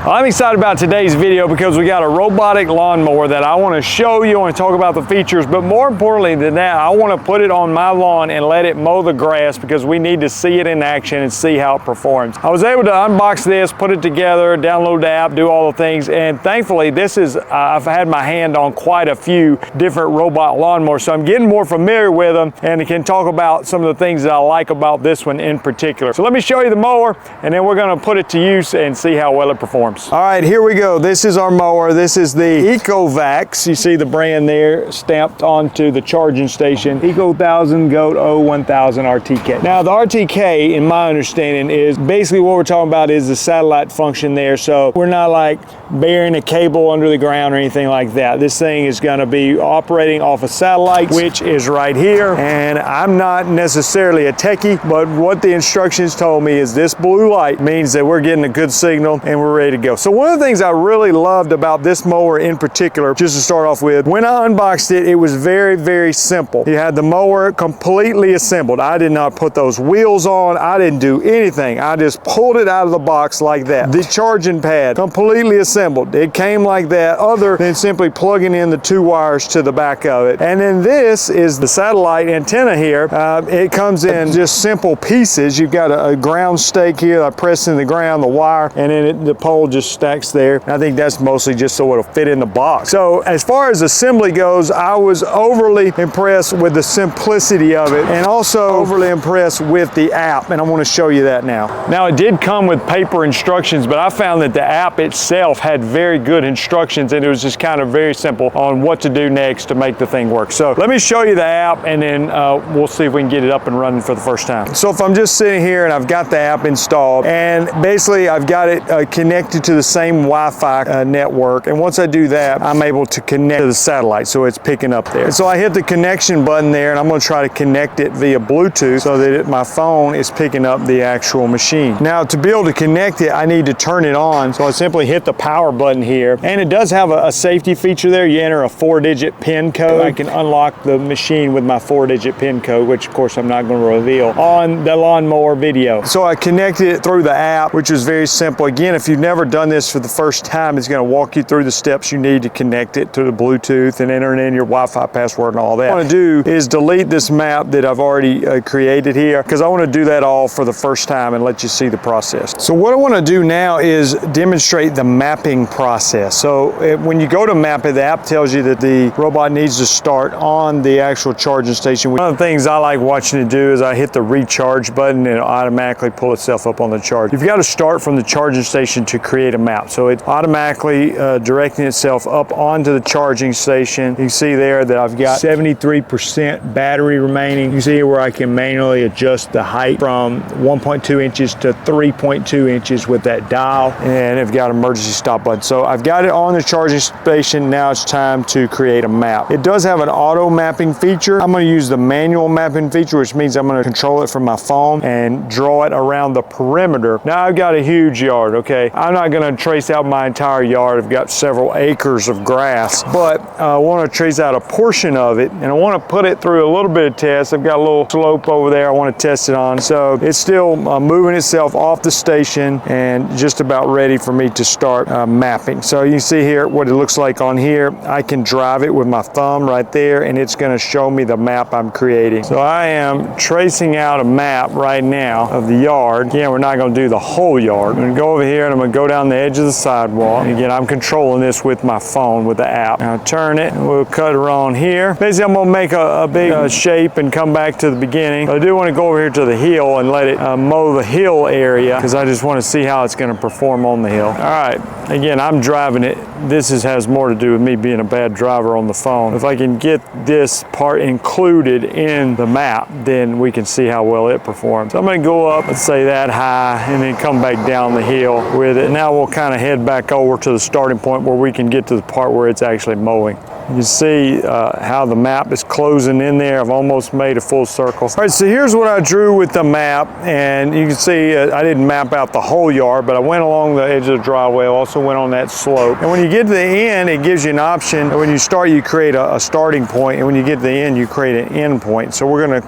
I'm excited about today's video because we got a robotic lawnmower that I want to show you and talk about the features, but more importantly than that, I want to put it on my lawn and let it mow the grass because we need to see it in action and see how it performs. I was able to unbox this, put it together, download the app, do all the things, and thankfully this is, I've had my hand on quite a few different robot lawnmowers, so I'm getting more familiar with them and can talk about some of the things that I like about this one in particular. So let me show you the mower and then we're going to put it to use and see how well it performs. All right, here we go. This is our mower. This is the ECOVACS. You see the brand there stamped onto the charging station. ECOVACS GOAT 1000 RTK. Now the RTK, in my understanding, is basically what we're talking about is the satellite function there. So we're not like burying a cable under the ground or anything like that. This thing is going to be operating off a satellite, which is right here. And I'm not necessarily a techie, but what the instructions told me is this blue light means that we're getting a good signal and we're ready to go. So one of the things I really loved about this mower in particular, just to start off with, when I unboxed it, it was very, very simple. You had the mower completely assembled. I did not put those wheels on. I didn't do anything. I just pulled it out of the box like that. The charging pad, completely assembled. It came like that, other than simply plugging in the two wires to the back of it. And then this is the satellite antenna here. It comes in just simple pieces. You've got a ground stake here. I press in the ground, the wire, and then the pole just stacks there. I think that's mostly just so it'll fit in the box. So as far as assembly goes, I was overly impressed with the simplicity of it and also overly impressed with the app, and I want to show you that now. Now it did come with paper instructions, but I found that the app itself had very good instructions and it was just kind of very simple on what to do next to make the thing work. So let me show you the app and then we'll see if we can get it up and running for the first time. So if I'm just sitting here and I've got the app installed and basically I've got it connected to the same Wi-Fi network, and once I do that, I'm able to connect to the satellite, so it's picking up there. And so I hit the connection button there, and I'm going to try to connect it via Bluetooth so that my phone is picking up the actual machine. Now, to be able to connect it, I need to turn it on, so I simply hit the power button here, and it does have a safety feature there. You enter a 4-digit PIN code. I can unlock the machine with my 4-digit PIN code, which of course I'm not going to reveal on the lawnmower video. So I connected it through the app, which is very simple. Again, if you've never done this for the first time, it's going to walk you through the steps you need to connect it to the Bluetooth and enter in your Wi-Fi password and all that. What I want to do is delete this map that I've already created here because I want to do that all for the first time and let you see the process. So what I want to do now is demonstrate the mapping process. So when you go to map it, the app tells you that the robot needs to start on the actual charging station. One of the things I like watching it do is I hit the recharge button and it'll automatically pull itself up on the charge. You've got to start from the charging station to create a map. So it's automatically directing itself up onto the charging station. You can see there that I've got 73% battery remaining. You see here where I can manually adjust the height from 1.2 inches to 3.2 inches with that dial, and I've got emergency stop button. So I've got it on the charging station. Now it's time to create a map. It does have an auto mapping feature. I'm going to use the manual mapping feature, which means I'm going to control it from my phone and draw it around the perimeter. Now I've got a huge yard, okay? I'm not going to trace out my entire yard. I've got several acres of grass, but I want to trace out a portion of it, and I want to put it through a little bit of test. I've got a little slope over there I want to test it on. So it's still moving itself off the station and just about ready for me to start mapping. So you can see here what it looks like on here. I can drive it with my thumb right there, and it's going to show me the map I'm creating. So I am tracing out a map right now of the yard. Again, we're not going to do the whole yard. I'm going to go over here and I'm going to go down the edge of the sidewalk. And again, I'm controlling this with my phone with the app. Now turn it and we'll cut it on here. Basically, I'm going to make a big shape and come back to the beginning. But I do want to go over here to the hill and let it mow the hill area because I just want to see how it's going to perform on the hill. All right, again, I'm driving it. This has more to do with me being a bad driver on the phone. If I can get this part included in the map, then we can see how well it performs. So I'm going to go up, let's say that high, and then come back down the hill with it. Now we'll kind of head back over to the starting point where we can get to the part where it's actually mowing. You can see how the map is closing in there. I've almost made a full circle. All right, so here's what I drew with the map, and you can see I didn't map out the whole yard, but I went along the edge of the driveway. I also went on that slope. And when you get to the end, it gives you an option. When you start, you create a starting point, and when you get to the end, you create an end point. So we're gonna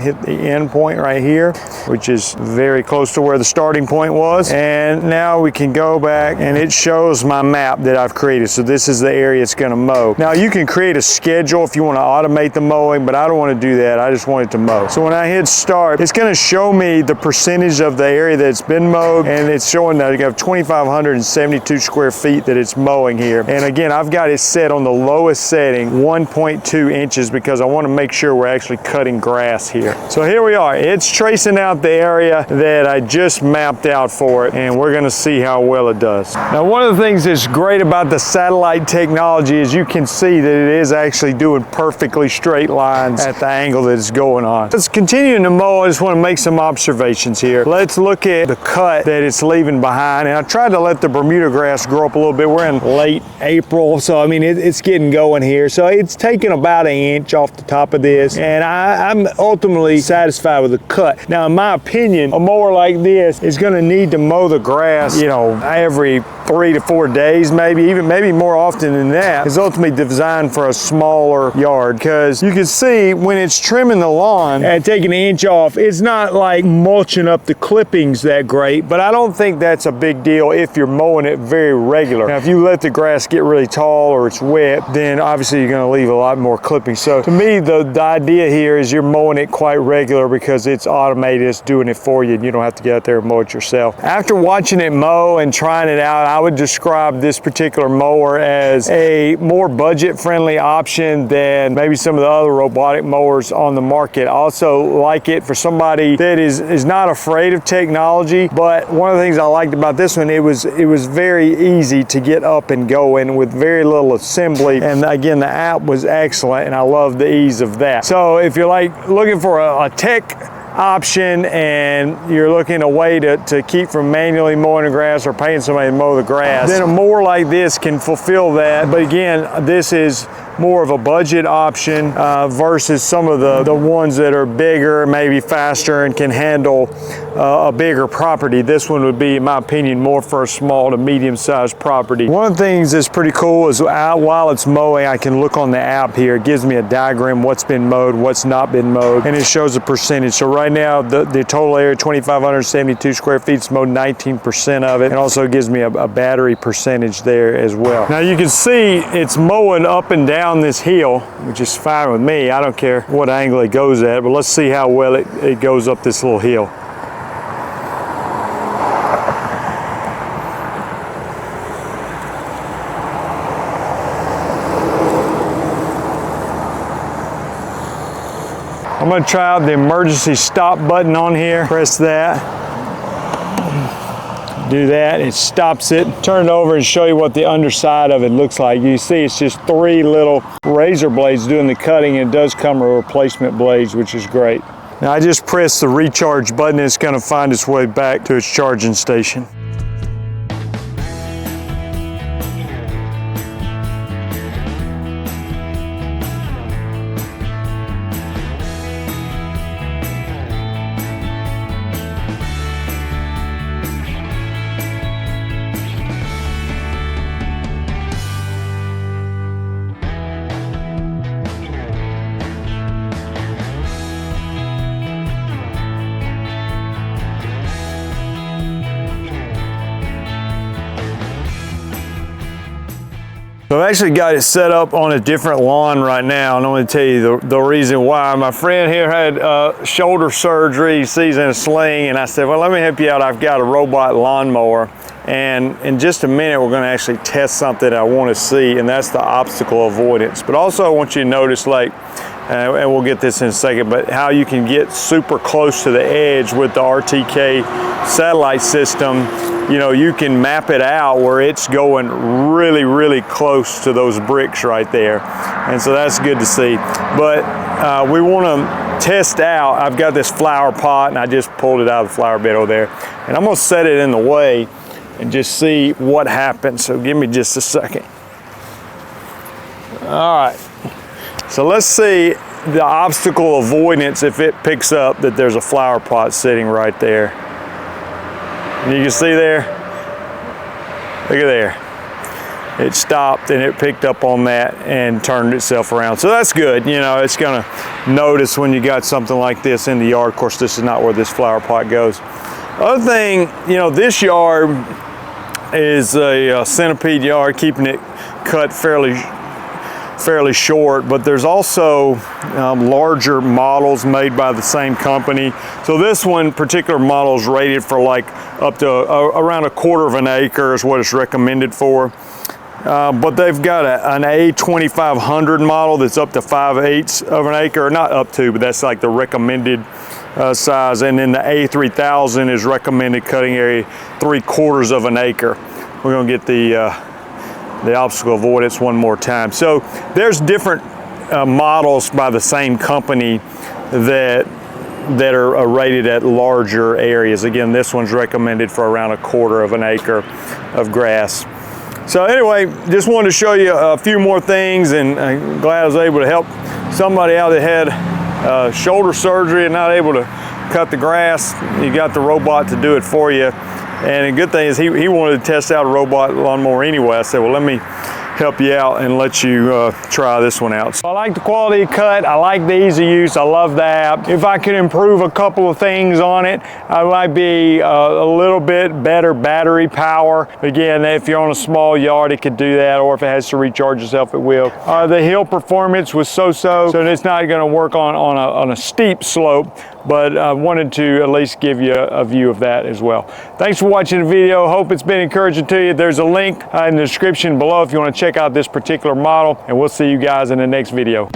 hit the end point right here, which is very close to where the starting point was. And now we can go back, and it shows my map that I've created. So this is the area it's gonna mow. Now you can create a schedule if you want to automate the mowing, but I don't want to do that. I just want it to mow. So when I hit start, it's going to show me the percentage of the area that's been mowed, and it's showing that I have 2,572 square feet that it's mowing here. And again, I've got it set on the lowest setting, 1.2 inches, because I want to make sure we're actually cutting grass here. So here we are. It's tracing out the area that I just mapped out for it, and we're going to see how well it does. Now, one of the things that's great about the satellite technology is you can see that it is actually doing perfectly straight lines at the angle that it's going on. Let's continue to mow. I just want to make some observations here. Let's look at the cut that it's leaving behind. And I tried to let the Bermuda grass grow up a little bit. We're in late April, so I mean it's getting going here. So it's taken about an inch off the top of this, and I'm ultimately satisfied with the cut. Now, in my opinion, a mower like this is going to need to mow the grass, you know, every 3 to 4 days, maybe more often than that. It's ultimately designed for a smaller yard, because you can see when it's trimming the lawn and taking an inch off, it's not like mulching up the clippings that great, but I don't think that's a big deal if you're mowing it very regular. Now, if you let the grass get really tall or it's wet, then obviously you're going to leave a lot more clippings. So to me, the idea here is you're mowing it quite regular because it's automated, it's doing it for you, and you don't have to get out there and mow it yourself. After watching it mow and trying it out, I would describe this particular mower as a more budget-friendly option than maybe some of the other robotic mowers on the market. I also like it for somebody that is not afraid of technology, but one of the things I liked about this one, it was very easy to get up and going with very little assembly, and again, the app was excellent, and I love the ease of that. So if you're like looking for a tech option and you're looking a way to keep from manually mowing the grass or paying somebody to mow the grass, then a mower like this can fulfill that. But again, this is more of a budget option versus some of the ones that are bigger, maybe faster, and can handle a bigger property. This one would be, in my opinion, more for a small to medium-sized property. One of the things that's pretty cool is while it's mowing, I can look on the app here. It gives me a diagram, what's been mowed, what's not been mowed, and it shows a percentage. So right now, the total area, 2,572 square feet, is mowed 19% of it. It also gives me a battery percentage there as well. Now you can see it's mowing up and down this hill, which is fine with me. I don't care what angle it goes at, but let's see how well it goes up this little hill. I'm going to try out the emergency stop button on here. Press that. Do that, it stops it. Turn it over and show you what the underside of it looks like. You see it's just 3 little razor blades doing the cutting, and it does come with replacement blades, which is great. Now I just pressed the recharge button, and it's going to find its way back to its charging station. So I've actually got it set up on a different lawn right now, and I'm going to tell you the reason why. My friend here had shoulder surgery. He's in a sling, and I said, well, let me help you out. I've got a robot lawnmower, and in just a minute we're going to actually test something I want to see, and that's the obstacle avoidance. But also I want you to notice, like, and we'll get this in a second, but how you can get super close to the edge with the RTK satellite system. You know, you can map it out where it's going really, really close to those bricks right there. And so that's good to see. But we want to test out, I've got this flower pot, and I just pulled it out of the flower bed over there. And I'm going to set it in the way and just see what happens. So give me just a second. All right, so let's see the obstacle avoidance if it picks up that there's a flower pot sitting right there. And you can see there, look at there. It stopped and it picked up on that and turned itself around. So that's good. You know, it's gonna notice when you got something like this in the yard. Of course, this is not where this flower pot goes. Other thing, you know, this yard is a centipede yard, keeping it cut fairly short, but there's also larger models made by the same company. So this one particular model is rated for like up to around 1/4 of an acre is what it's recommended for. But they've got an A2500 model that's up to 5/8 of an acre, not up to, but that's like the recommended size. And then the A3000 is recommended cutting area 3/4 of an acre. We're gonna get the obstacle avoidance one more time. So there's different models by the same company that are rated at larger areas. Again, this one's recommended for around 1/4 of an acre of grass. So anyway, just wanted to show you a few more things, and I'm glad I was able to help somebody out that had shoulder surgery and not able to cut the grass. You got the robot to do it for you. And the good thing is he wanted to test out a robot lawnmower anyway. I said, well, let me help you out and let you try this one out. So I like the quality of cut. I like the easy use. I love the app. If I could improve a couple of things on it, I might be a little bit better battery power. Again, if you're on a small yard, it could do that, or if it has to recharge itself, it will. The hill performance was so-so, so it's not going to work on a steep slope, but I wanted to at least give you a view of that as well. Thanks for watching the video. Hope it's been encouraging to you. There's a link in the description below if you want to check out this particular model, and we'll see you guys in the next video.